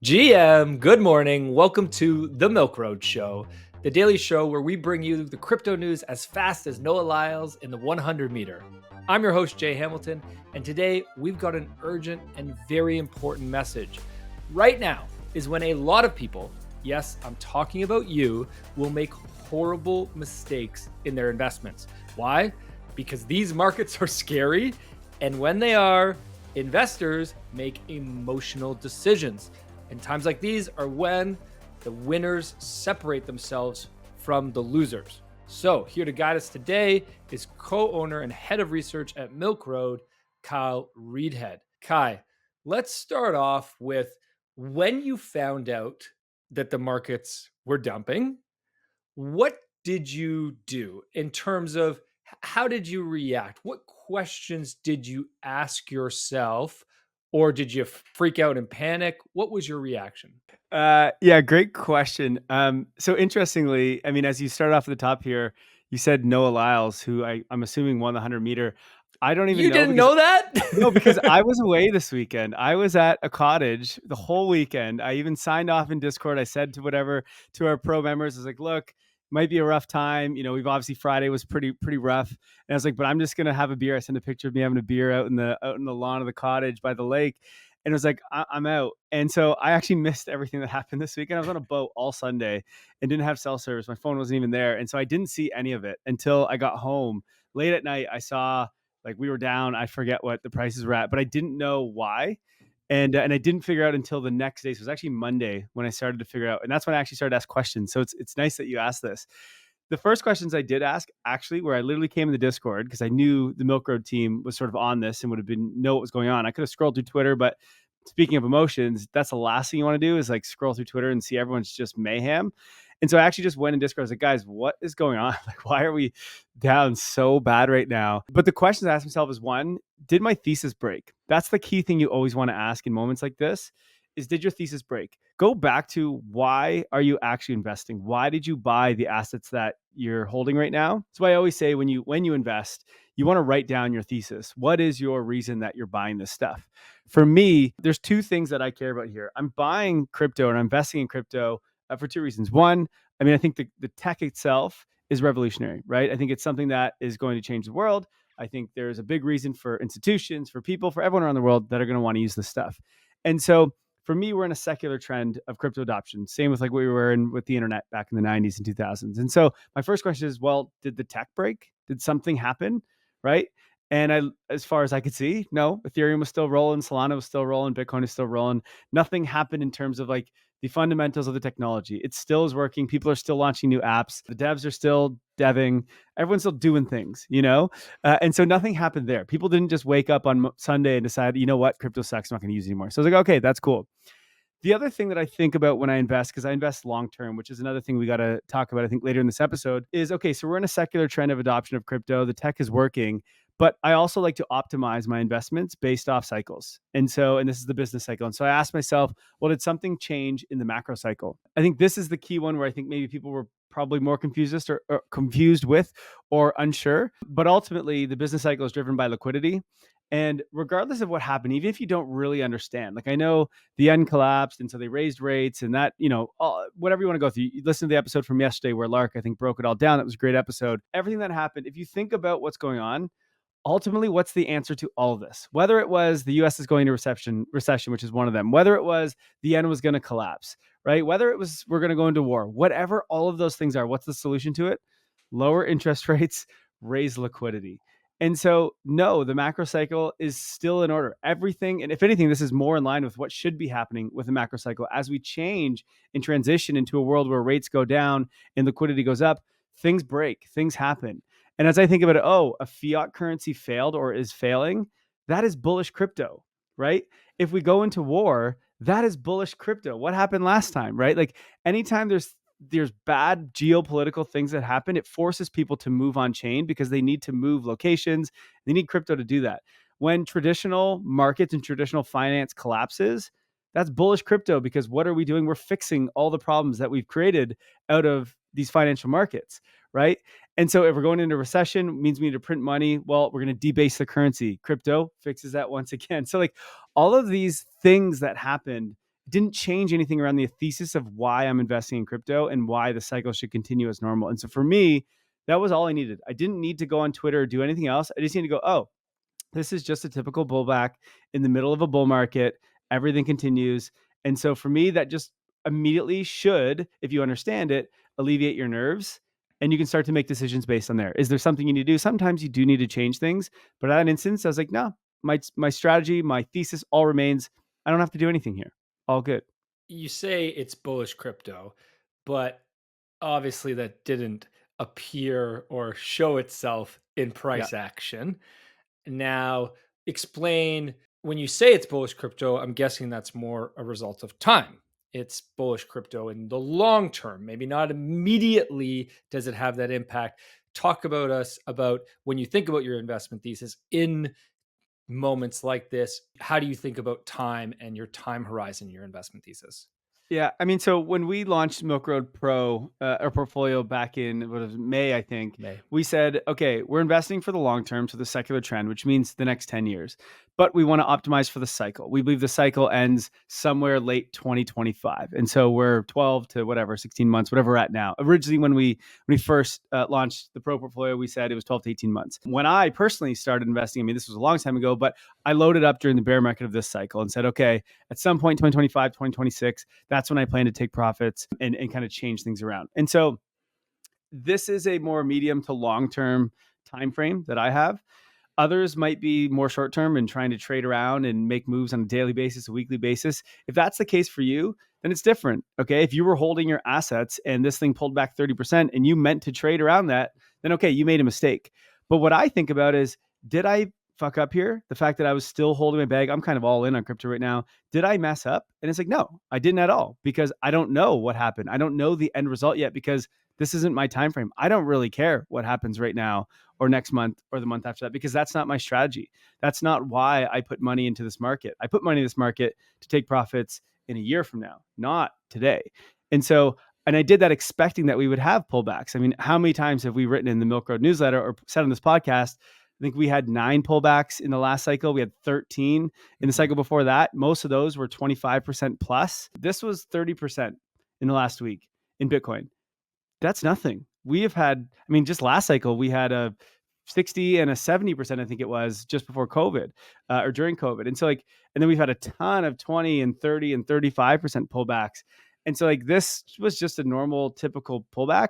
GM, good morning. Welcome to the Milk Road Show, the daily show where we bring you the crypto news as fast as Noah Lyles in the 100 meter. I'm your host, Jay Hamilton, and today we've got an urgent and very important message. Right now is when a lot of people, yes, I'm talking about you, will make horrible mistakes in their investments. Why? Because these markets are scary, and when they are, investors make emotional decisions. And times like these are when the winners separate themselves from the losers. So, here to guide us today is co-owner and head of research at Milk Road, Kyle Reidhead. Kai, let's start off with when you found out that the markets were dumping, what did you do in terms of how did you react? What questions did you ask yourself? Or did you freak out and panic? What was your reaction? Yeah, great question. So interestingly, I mean, as you start off at the top here, you said Noah Lyles, who I'm assuming won the 100 meter. I don't even You know didn't because know that? no, because I was away this weekend. I was at a cottage the whole weekend. I even signed off in Discord. I said to our pro members, I was like, look, might be a rough time. You know, we've obviously Friday was pretty rough. And I was like, but I'm just gonna have a beer. I sent a picture of me having a beer out in the lawn of the cottage by the lake. And it was like, I'm out. And so I actually missed everything that happened this weekend. I was on a boat all Sunday and didn't have cell service. My phone wasn't even there. And so I didn't see any of it until I got home. Late at night, I saw like we were down. I forget what the prices were at, but I didn't know why. And I didn't figure out until the next day. So it was actually Monday when I started to figure out. And that's when I actually started to ask questions. So it's nice that you asked this. The first questions I did ask actually, where I literally came in the Discord because I knew the Milk Road team was sort of on this and would have been know what was going on. I could have scrolled through Twitter, but speaking of emotions, that's the last thing you want to do is like scroll through Twitter and see everyone's just mayhem. And so I actually just went in Discord. I was like, guys, what is going on? Like, why are we down so bad right now? But the questions I asked myself is one, did my thesis break? That's the key thing you always want to ask in moments like this is did your thesis break? Go back to why are you actually investing? Why did you buy the assets that you're holding right now? That's why I always say when you invest, you want to write down your thesis. What is your reason that you're buying this stuff? For me, there's two things that I care about here. I'm buying crypto and I'm investing in crypto for two reasons. One, I mean, I think the tech itself is revolutionary, right? I think it's something that is going to change the world. I think there's a big reason for institutions, for people, for everyone around the world that are going to want to use this stuff. And so for me, we're in a secular trend of crypto adoption. Same with like we were in with the internet back in the 90s and 2000s. And so my first question is, well, did the tech break? Did something happen? Right. And as far as I could see, no, Ethereum was still rolling, Solana was still rolling, Bitcoin is still rolling. Nothing happened in terms of like the fundamentals of the technology. It still is working. People are still launching new apps. The devs are still deving. Everyone's still doing things, you know? And so nothing happened there. People didn't just wake up on Sunday and decide, you know what, crypto sucks, I'm not going to use it anymore. So I was like, okay, that's cool. The other thing that I think about when I invest, because I invest long term, which is another thing we got to talk about, I think, later in this episode, is okay, so we're in a secular trend of adoption of crypto. The tech is working, but I also like to optimize my investments based off cycles. And this is the business cycle. And so I asked myself, well, did something change in the macro cycle? I think this is the key one where I think maybe people were probably more confused with or unsure. But ultimately, the business cycle is driven by liquidity. And regardless of what happened, even if you don't really understand, like I know the yen collapsed and so they raised rates and that, whatever you want to go through. You listen to the episode from yesterday where Lark, I think, broke it all down. That was a great episode. Everything that happened, if you think about what's going on, ultimately, what's the answer to all of this? Whether it was the US is going to recession, which is one of them, whether it was the yen was going to collapse, right? Whether it was we're going to go into war, whatever all of those things are, what's the solution to it? Lower interest rates, raise liquidity. And so, no, the macro cycle is still in order. Everything, and if anything, this is more in line with what should be happening with the macro cycle. As we change and transition into a world where rates go down and liquidity goes up, things break, things happen. And as I think about it, a fiat currency failed or is failing, that is bullish crypto, right? If we go into war, that is bullish crypto. What happened last time, right? Like anytime there's bad geopolitical things that happen, it forces people to move on chain because they need to move locations. They need crypto to do that. When traditional markets and traditional finance collapses, that's bullish crypto because what are we doing? We're fixing all the problems that we've created out of these financial markets, right? And so if we're going into recession, means we need to print money. Well, we're going to debase the currency. Crypto fixes that once again. So like all of these things that happened didn't change anything around the thesis of why I'm investing in crypto and why the cycle should continue as normal. And so for me, that was all I needed. I didn't need to go on Twitter or do anything else. I just need to go, oh, this is just a typical pullback in the middle of a bull market. Everything continues. And so for me, that just immediately should, if you understand it, alleviate your nerves, and you can start to make decisions based on there. Is there something you need to do? Sometimes you do need to change things. But at that instance, I was like, no, my strategy, my thesis all remains. I don't have to do anything here. All good. You say it's bullish crypto, but obviously that didn't appear or show itself in Yeah. price action. Now, explain when you say it's bullish crypto, I'm guessing that's more a result of time. It's bullish crypto in the long term, maybe not immediately does it have that impact. Talk about when you think about your investment thesis in moments like this, how do you think about time and your time horizon in your investment thesis? Yeah, I mean, so when we launched Milk Road Pro, our portfolio back in what was it, May, I think, May. we said, okay, we're investing for the long term, so the secular trend, which means the next 10 years, but we want to optimize for the cycle. We believe the cycle ends somewhere late 2025, and so we're 12 to whatever 16 months, whatever we're at now. Originally, when we first launched the Pro portfolio, we said it was 12 to 18 months. When I personally started investing, I mean, this was a long time ago, but I loaded up during the bear market of this cycle and said, okay, at some point, 2025, 2026. That's when I plan to take profits and kind of change things around. And so this is a more medium to long-term time frame that I have. Others might be more short term and trying to trade around and make moves on a daily basis, a weekly basis. If that's the case for you, then it's different. Okay. If you were holding your assets and this thing pulled back 30% and you meant to trade around that, then okay, you made a mistake. But what I think about is, did I fuck up here? The fact that I was still holding my bag, I'm kind of all in on crypto right now. Did I mess up? And it's like, no, I didn't at all, because I don't know what happened. I don't know the end result yet, because this isn't my time frame. I don't really care what happens right now or next month or the month after that, because that's not my strategy. That's not why I put money into this market. I put money in this market to take profits in a year from now, not today. And so, and I did that expecting that we would have pullbacks. I mean, how many times have we written in the Milk Road newsletter or said on this podcast? I think we had 9 pullbacks in the last cycle. We had 13 in the cycle before that. Most of those were 25% plus. This was 30% in the last week in Bitcoin. That's nothing. We have had, I mean, just last cycle, we had a 60 and a 70%, I think it was, just before COVID or during COVID. And so and then we've had a ton of 20 and 30 and 35% pullbacks. And so this was just a normal, typical pullback,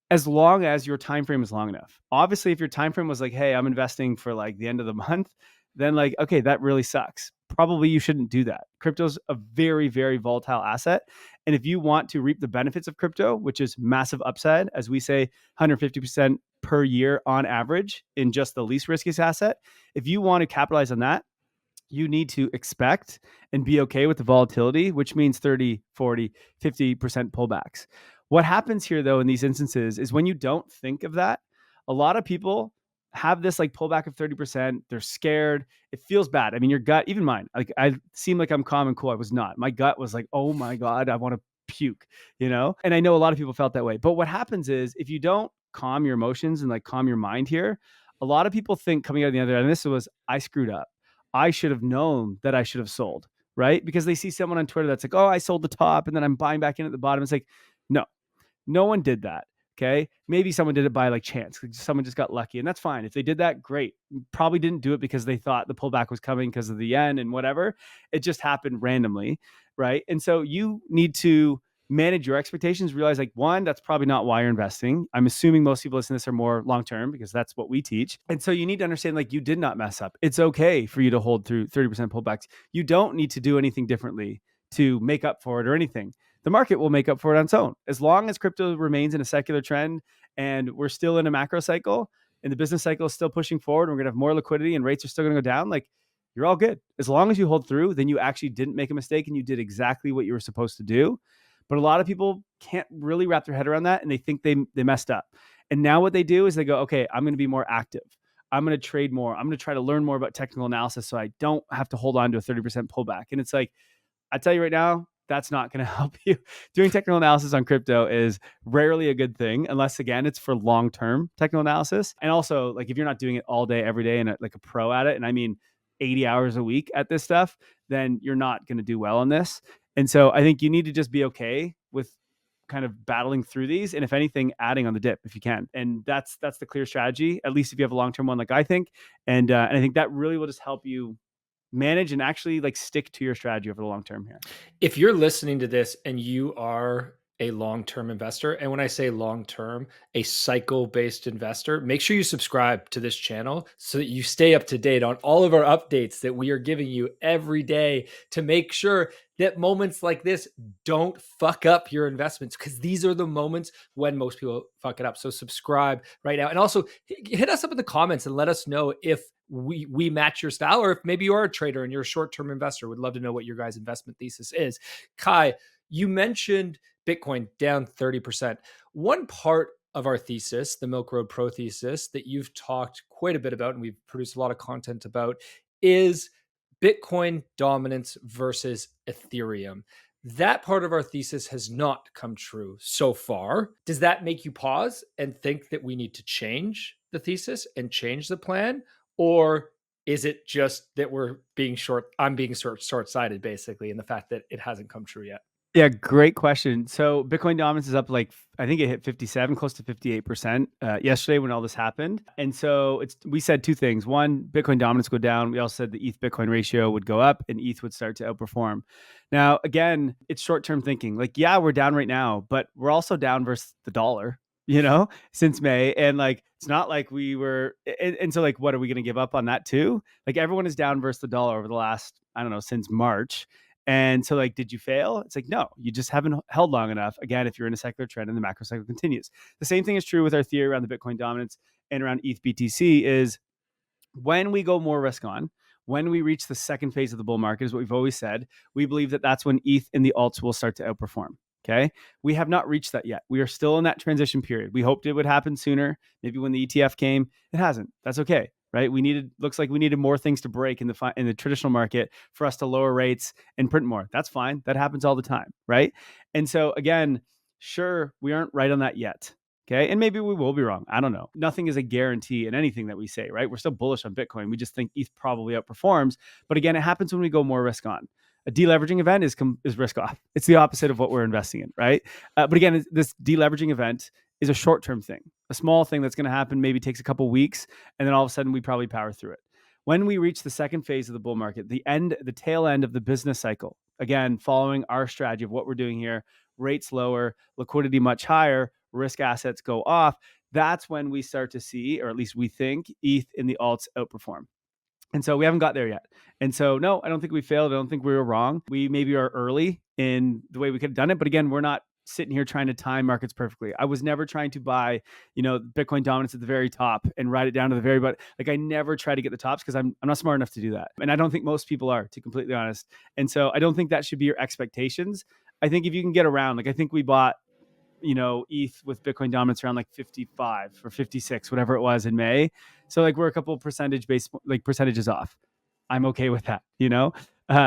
as long as your time frame is long enough. Obviously, if your time frame was hey, I'm investing for the end of the month, then okay, that really sucks. Probably you shouldn't do that. Crypto's a very, very volatile asset. And if you want to reap the benefits of crypto, which is massive upside, as we say, 150% per year on average in just the least riskiest asset, if you want to capitalize on that, you need to expect and be okay with the volatility, which means 30, 40, 50% pullbacks. What happens here, though, in these instances is when you don't think of that, a lot of people have this pullback of 30%. They're scared. It feels bad. I mean, your gut, even mine, I seem like I'm calm and cool. I was not. My gut was oh my God, I want to puke, And I know a lot of people felt that way. But what happens is if you don't calm your emotions and calm your mind here, a lot of people think coming out of the other end, and this was, I screwed up. I should have known that I should have sold, right? Because they see someone on Twitter that's oh, I sold the top and then I'm buying back in at the bottom. It's no, no one did that. Okay. Maybe someone did it by chance. Someone just got lucky, and that's fine. If they did that, great. Probably didn't do it because they thought the pullback was coming because of the yen and whatever. It just happened randomly. Right. And so you need to manage your expectations, realize one, that's probably not why you're investing. I'm assuming most people listening to this are more long-term because that's what we teach. And so you need to understand you did not mess up. It's okay for you to hold through 30% pullbacks. You don't need to do anything differently to make up for it or anything. The market will make up for it on its own. As long as crypto remains in a secular trend and we're still in a macro cycle and the business cycle is still pushing forward, and we're going to have more liquidity and rates are still going to go down, you're all good. As long as you hold through, then you actually didn't make a mistake and you did exactly what you were supposed to do. But a lot of people can't really wrap their head around that, and they think they messed up. And now what they do is they go, okay, I'm going to be more active. I'm going to trade more. I'm going to try to learn more about technical analysis so I don't have to hold on to a 30% pullback. And it's I tell you right now, that's not going to help you. Doing technical analysis on crypto is rarely a good thing, unless, again, it's for long-term technical analysis. And also, if you're not doing it all day, every day, and a pro at it, and I mean 80 hours a week at this stuff, then you're not going to do well on this. And so I think you need to just be okay with kind of battling through these, and if anything, adding on the dip if you can. And that's the clear strategy, at least if you have a long-term one like I think. And I think that really will just help you manage and actually like stick to your strategy over the long term here. If you're listening to this and you are a long-term investor, and when I say long-term, a cycle-based investor, make sure you subscribe to this channel so that you stay up to date on all of our updates that we are giving you every day to make sure that moments like this don't fuck up your investments, because these are the moments when most people fuck it up. So subscribe right now. And also hit us up in the comments and let us know if we match your style, or if maybe you are a trader and you're a short-term investor. Would love to know what your guys' investment thesis is. Kai, you mentioned Bitcoin down 30%. One part of our thesis, the Milk Road Pro thesis, that you've talked quite a bit about and we've produced a lot of content about, is Bitcoin dominance versus Ethereum. That part of our thesis has not come true so far. Does that make you pause and think that we need to change the thesis and change the plan? Or is it just that I'm being short-sighted basically in the fact that it hasn't come true yet? Yeah, great question. So Bitcoin dominance is up like, I think it hit 57, close to 58% yesterday when all this happened. And so we said two things. One, Bitcoin dominance go down. We also said the ETH Bitcoin ratio would go up and ETH would start to outperform. Now, again, it's short-term thinking. Like, yeah, we're down right now, but we're also down versus the dollar, since May. And like, it's not like we were, and so like, what are we going to give up on that too? Like everyone is down versus the dollar over the last, I don't know, since March. And so, like, did you fail? It's like, no, you just haven't held long enough. Again, if you're in a secular trend and the macro cycle continues. The same thing is true with our theory around the Bitcoin dominance and around ETH BTC is when we go more risk on, when we reach the second phase of the bull market, is what we've always said, we believe that that's when ETH and the alts will start to outperform. Okay. We have not reached that yet. We are still in that transition period. We hoped it would happen sooner. Maybe when the ETF came, it hasn't. That's okay. Right. Looks like we needed more things to break in the traditional market for us to lower rates and print more. That's fine. That happens all the time. Right. And so again, sure, we aren't right on that yet. Okay. And maybe we will be wrong. I don't know. Nothing is a guarantee in anything that we say, right? We're still bullish on Bitcoin. We just think ETH probably outperforms. But again, it happens when we go more risk on. A deleveraging event is risk off. It's the opposite of what we're investing in, right? But again, this deleveraging event is a short-term thing, a small thing that's going to happen, maybe takes a couple weeks, and then all of a sudden we probably power through it. When we reach the second phase of the bull market, the tail end of the business cycle, again, following our strategy of what we're doing here, rates lower, liquidity much higher, risk assets go off, that's when we start to see, or at least we think, ETH in the alts outperform. And so we haven't got there yet. And so, no, I don't think we failed. I don't think we were wrong. We maybe are early in the way we could have done it. But again, we're not sitting here trying to time markets perfectly. I was never trying to buy, Bitcoin dominance at the very top and ride it down to the very bottom. Like I never try to get the tops because I'm not smart enough to do that. And I don't think most people are, to be completely honest. And so I don't think that should be your expectations. I think if you can get around, like I think we bought, ETH with Bitcoin dominance around like 55 or 56, whatever it was in May. So like we're a couple percentages off. I'm okay with that.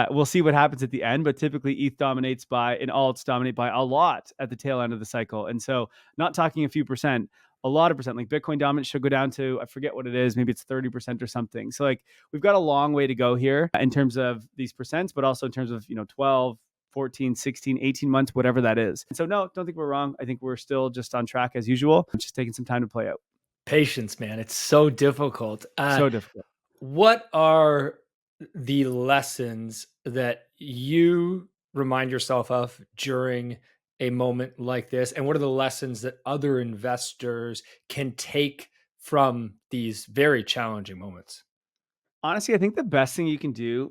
We'll see what happens at the end, but typically ETH dominates and alts dominate by a lot at the tail end of the cycle. And so not talking a few percent, a lot of percent, like Bitcoin dominance should go down to, I forget what it is, maybe it's 30% or something. So like we've got a long way to go here in terms of these percents, but also in terms of, 12, 14, 16, 18 months, whatever that is. And so, no, don't think we're wrong. I think we're still just on track as usual. It's just taking some time to play out. Patience, man. It's so difficult. So difficult. What are the lessons that you remind yourself of during a moment like this? And what are the lessons that other investors can take from these very challenging moments? Honestly, I think the best thing you can do,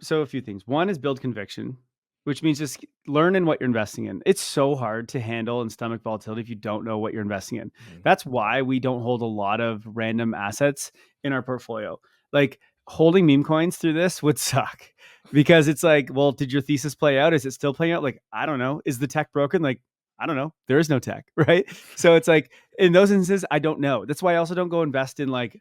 so a few things. One is build conviction, which means just learn in what you're investing in. It's so hard to handle and stomach volatility if you don't know what you're investing in. Mm-hmm. That's why we don't hold a lot of random assets in our portfolio. Like holding meme coins through this would suck because it's like, well, did your thesis play out? Is it still playing out? Like, I don't know. Is the tech broken? Like, I don't know. There is no tech, right? So it's like in those instances, I don't know. That's why I also don't go invest in like,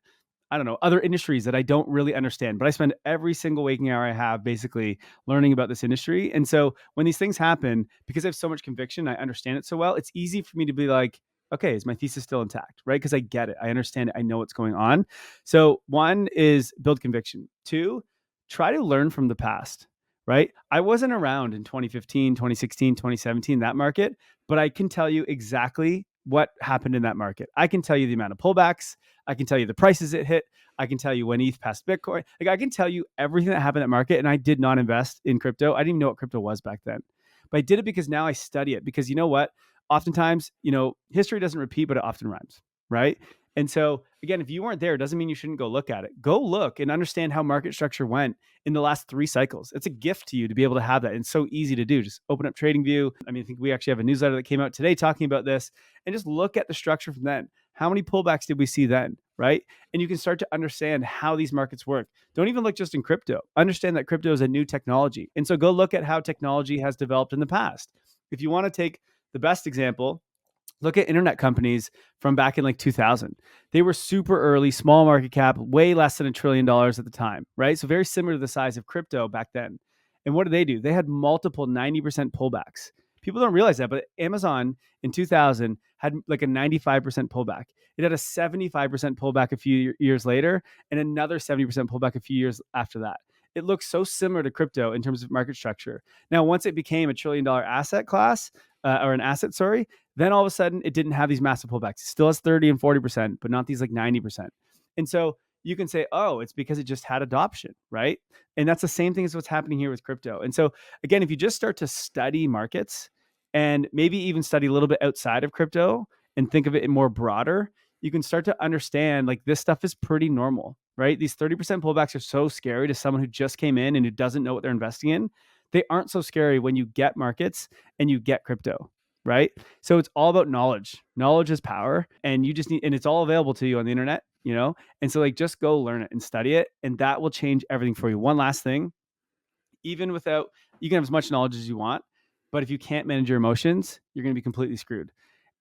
I don't know, other industries that I don't really understand, but I spend every single waking hour I have basically learning about this industry. And so when these things happen, because I have so much conviction, I understand it so well, it's easy for me to be like, okay, is my thesis still intact, right? Because I get it. I understand it. I know what's going on. So one is build conviction. Two, try to learn from the past, right? I wasn't around in 2015, 2016, 2017, that market, but I can tell you exactly what happened in that market. I can tell you the amount of pullbacks. I can tell you the prices it hit. I can tell you when ETH passed Bitcoin. Like, I can tell you everything that happened in that market. And I did not invest in crypto. I didn't even know what crypto was back then. But I did it because now I study it. Because you know what? Oftentimes, history doesn't repeat, but it often rhymes, right? And so, again, if you weren't there, it doesn't mean you shouldn't go look at it. Go look and understand how market structure went in the last 3 cycles. It's a gift to you to be able to have that. And it's so easy to do. Just open up TradingView. I mean, I think we actually have a newsletter that came out today talking about this, and just look at the structure from then. How many pullbacks did we see then, right? And you can start to understand how these markets work. Don't even look just in crypto. Understand that crypto is a new technology. And so go look at how technology has developed in the past. If you want to take the best example, look at internet companies from back in like 2000. They were super early, small market cap, way less than $1 trillion at the time, right? So very similar to the size of crypto back then. And what do? They had multiple 90% pullbacks. People don't realize that, but Amazon in 2000 had like a 95% pullback. It had a 75% pullback a few years later and another 70% pullback a few years after that. It looks so similar to crypto in terms of market structure. Now, once it became a $1 trillion asset class, or an asset, sorry, then all of a sudden it didn't have these massive pullbacks. It still has 30 and 40%, but not these like 90%. And so you can say, oh, it's because it just had adoption, right? And that's the same thing as what's happening here with crypto. And so again, if you just start to study markets and maybe even study a little bit outside of crypto and think of it in more broader, you can start to understand like this stuff is pretty normal, right? These 30% pullbacks are so scary to someone who just came in and who doesn't know what they're investing in. They aren't so scary when you get markets and you get crypto, right? So it's all about knowledge. Knowledge is power, and you just need, and it's all available to you on the internet, And so like just go learn it and study it, and that will change everything for you. One last thing, even without, you can have as much knowledge as you want, but if you can't manage your emotions, you're going to be completely screwed.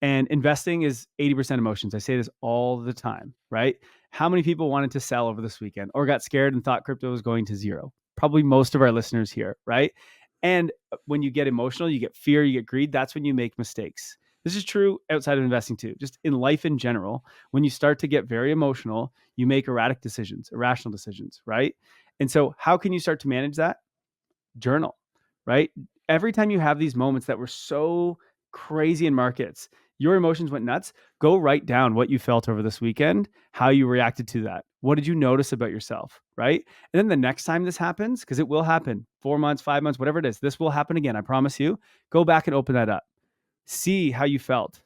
And investing is 80% emotions. I say this all the time, right? How many people wanted to sell over this weekend or got scared and thought crypto was going to zero? Probably most of our listeners here, right? And when you get emotional, you get fear, you get greed, that's when you make mistakes. This is true outside of investing too. Just in life in general, when you start to get very emotional, you make erratic decisions, irrational decisions, right? And so how can you start to manage that? Journal, right? Every time you have these moments that were so crazy in markets, your emotions went nuts, go write down what you felt over this weekend, how you reacted to that. What did you notice about yourself, right? And then the next time this happens, because it will happen, 4 months, 5 months, whatever it is, this will happen again, I promise you. Go back and open that up. See how you felt.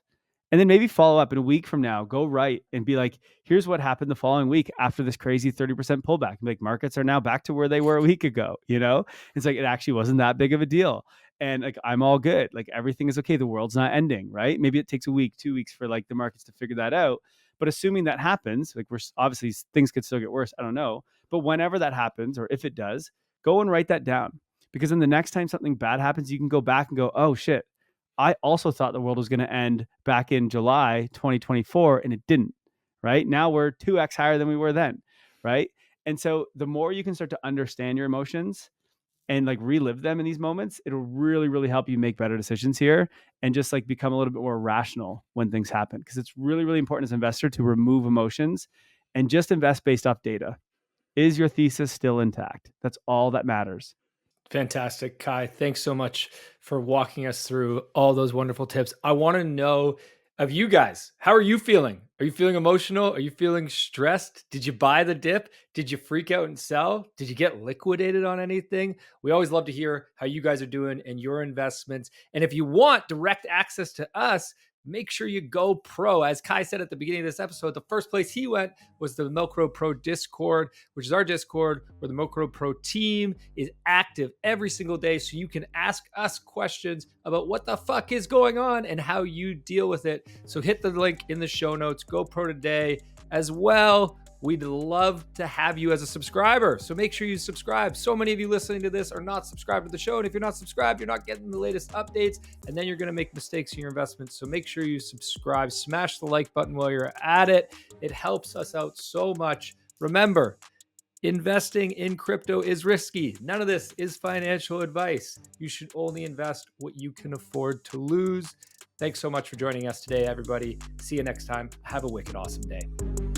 And then maybe follow up in a week from now, go write and be like, here's what happened the following week after this crazy 30% pullback. Like, markets are now back to where they were a week ago, It's like, it actually wasn't that big of a deal. And like, I'm all good. Like, everything is okay. The world's not ending, right? Maybe it takes a week, 2 weeks for like the markets to figure that out. But assuming that happens, like, we're obviously, things could still get worse. I don't know. But whenever that happens, or if it does, go and write that down. Because then the next time something bad happens, you can go back and go, oh shit, I also thought the world was going to end back in July 2024, and it didn't, right? Now we're 2x higher than we were then, right? And so the more you can start to understand your emotions and like relive them in these moments, it'll really, really help you make better decisions here and just like become a little bit more rational when things happen. Because it's really, really important as an investor to remove emotions and just invest based off data. Is your thesis still intact? That's all that matters. Fantastic, Kai. Thanks so much for walking us through all those wonderful tips. I want to know of you guys, how are you feeling? Are you feeling emotional? Are you feeling stressed? Did you buy the dip? Did you freak out and sell? Did you get liquidated on anything? We always love to hear how you guys are doing in your investments. And if you want direct access to us, make sure you go pro. As Kai said at the beginning of this episode, the first place he went was the Milk Road Pro Discord, which is our Discord where the Milk Road Pro team is active every single day. So you can ask us questions about what the fuck is going on and how you deal with it. So hit the link in the show notes, go pro today as well. We'd love to have you as a subscriber. So make sure you subscribe. So many of you listening to this are not subscribed to the show. And if you're not subscribed, you're not getting the latest updates. And then you're going to make mistakes in your investments. So make sure you subscribe. Smash the like button while you're at it. It helps us out so much. Remember, investing in crypto is risky. None of this is financial advice. You should only invest what you can afford to lose. Thanks so much for joining us today, everybody. See you next time. Have a wicked awesome day.